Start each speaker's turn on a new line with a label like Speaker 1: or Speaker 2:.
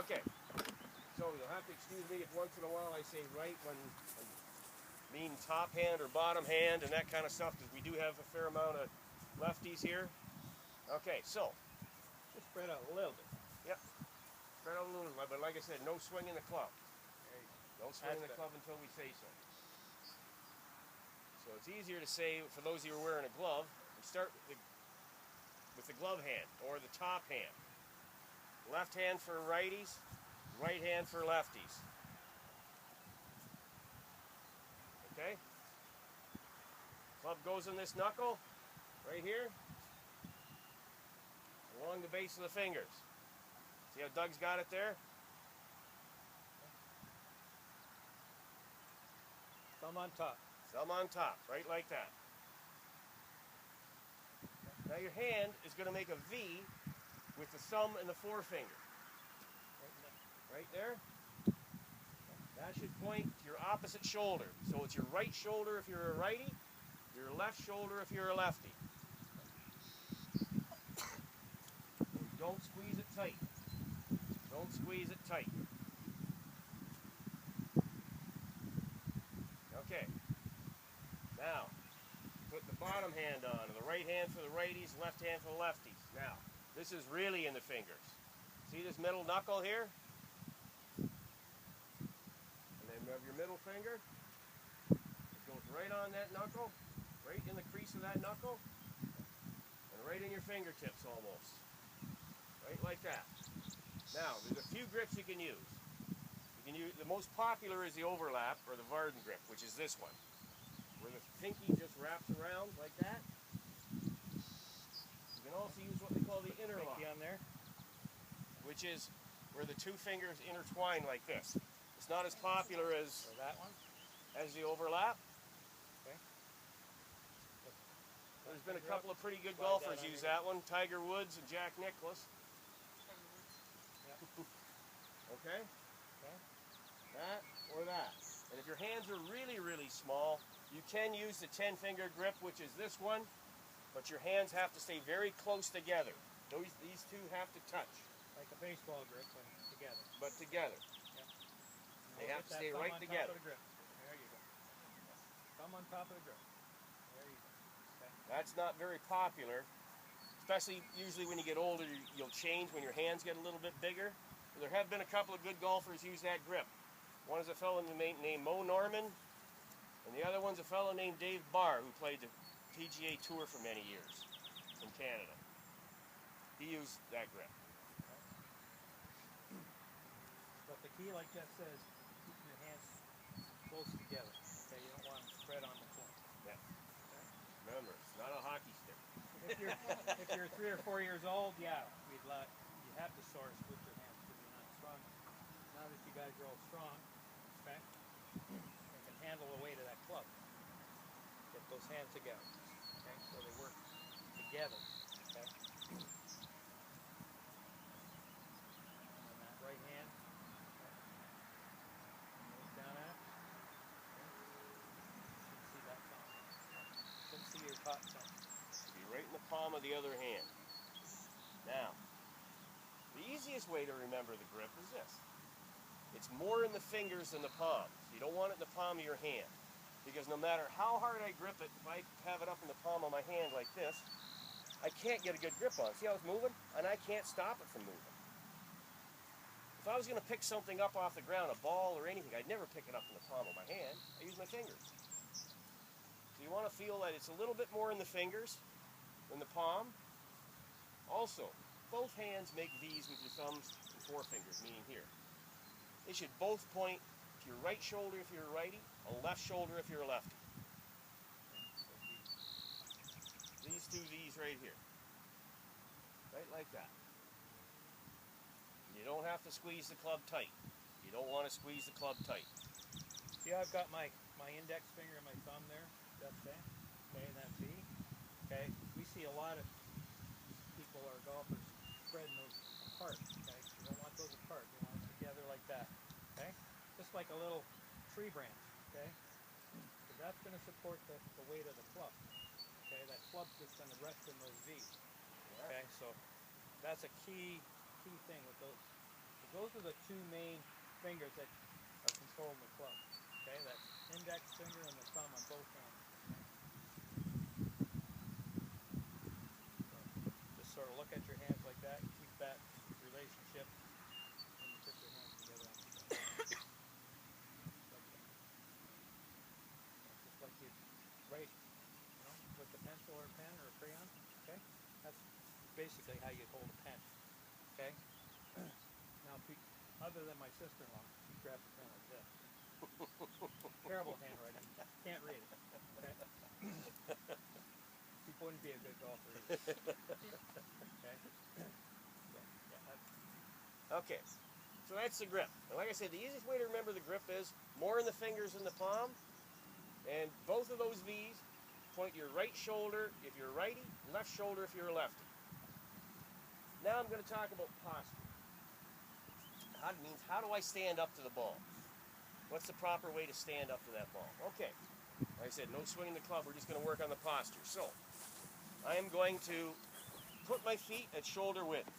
Speaker 1: Okay, so you'll have to excuse me if once in a while I say right when I mean top hand or bottom hand and that kind of stuff, because we do have a fair amount of lefties here. Okay, so.
Speaker 2: Just spread out a little bit.
Speaker 1: Yep, spread out a little bit, but like I said, no swinging the club.
Speaker 2: There you go.
Speaker 1: No swinging the club until we say so. So it's easier to say, for those of you who are wearing a glove, we start with the glove hand, or the top hand. Left hand for righties, right hand for lefties. Okay? Club goes in this knuckle, right here, along the base of the fingers. See how Doug's got it there?
Speaker 2: Thumb on top.
Speaker 1: Thumb on top, right like that. Now your hand is going to make a V with the thumb and the forefinger. Right there. That should point to your opposite shoulder. So it's your right shoulder if you're a righty, your left shoulder if you're a lefty. And don't squeeze it tight. Don't squeeze it tight. Okay. Now, put the bottom hand on, the right hand for the righties, left hand for the lefties. Now, this is really in the fingers. See this middle knuckle here? And then you have your middle finger. It goes right on that knuckle, right in the crease of that knuckle, and right in your fingertips almost. Right like that. Now, there's a few grips you can use. You can use, the most popular is the overlap, or the Varden grip, which is this one, where the pinky just wraps around like that. You can also use what they call the interlock,
Speaker 2: on there,
Speaker 1: which is where the two fingers intertwine like this. It's not as popular as
Speaker 2: that one,
Speaker 1: as the overlap.
Speaker 2: Okay.
Speaker 1: There's been a couple of pretty good golfers use that one, Tiger Woods and Jack Nicklaus.
Speaker 2: Yep.
Speaker 1: Okay?
Speaker 2: Okay.
Speaker 1: That or that. And if your hands are really, really small, you can use the 10-finger grip, which is this one, but your hands have to stay very close together. These two have to touch.
Speaker 2: Like a baseball grip, but together.
Speaker 1: But together.
Speaker 2: Yep.
Speaker 1: They have to stay right together.
Speaker 2: Top of the grip. There you go. Thumb on top of the grip. There you go. Okay.
Speaker 1: That's not very popular, especially usually when you get older, you'll change when your hands get a little bit bigger. There have been a couple of good golfers use that grip. One is a fellow named Mo Norman, and the other one's a fellow named Dave Barr, who played the PGA Tour for many years from Canada. He used that grip.
Speaker 2: But the key, like Jeff says, keeping your hands close together. Okay, you don't want them spread on the floor.
Speaker 1: Yeah. Okay. Remember, it's not a hockey stick.
Speaker 2: If you're 3 or 4 years old, yeah, you have to sort of split your hands because you're not strong. Now that you guys are all strong, okay, you can handle the weight of that club. Get those hands together, okay, so they work together, okay. And that right hand, okay, goes down at it. Okay. You can see that thumb. You can see your top thumb.
Speaker 1: Be right in the palm of the other hand. Now, the easiest way to remember the grip is this. It's more in the fingers than the palm. So you don't want it in the palm of your hand. Because no matter how hard I grip it, if I have it up in the palm of my hand like this, I can't get a good grip on it. See how it's moving? And I can't stop it from moving. If I was going to pick something up off the ground, a ball or anything, I'd never pick it up in the palm of my hand. I use my fingers. So you want to feel that it's a little bit more in the fingers than the palm. Also, both hands make V's with your thumbs and forefingers, meaning here. They should both point to your right shoulder if you're a righty, a left shoulder if you're a lefty. These two V's right here. Right like that. You don't have to squeeze the club tight. You don't want to squeeze the club tight.
Speaker 2: See how I've got my index finger and my thumb there? That's that. Okay, and that V. Okay, we see a lot of people or golfers spreading those apart. Okay, you don't want those apart. You want them together like that. Okay, just like a little tree branch. Okay, so that's going to support the weight of the club. Okay, that club's just going to rest in those V's. Okay, so that's a key thing with those. those are the two main fingers that are controlling the club. Okay, that's index finger and the thumb on both hands. So just sort of look at your hands like that and keep that relationship when you put your hands together on the string. Like that. Just like you write, with a pencil or a pen or a crayon. Okay, that's basically how you hold a pen. Okay. Now, other than my sister-in-law, she grabs a pen like this. Terrible handwriting. Can't read it. Okay. She wouldn't be a good golfer either. Okay. So, yeah,
Speaker 1: Okay, so that's the grip. And like I said, the easiest way to remember the grip is more in the fingers than the palm. And both of those V's point your right shoulder if you're a righty, left shoulder if you're a lefty. Now I'm going to talk about posture. That means how do I stand up to the ball? What's the proper way to stand up to that ball? Okay, like I said, no swinging the club. We're just going to work on the posture. So I am going to put my feet at shoulder width.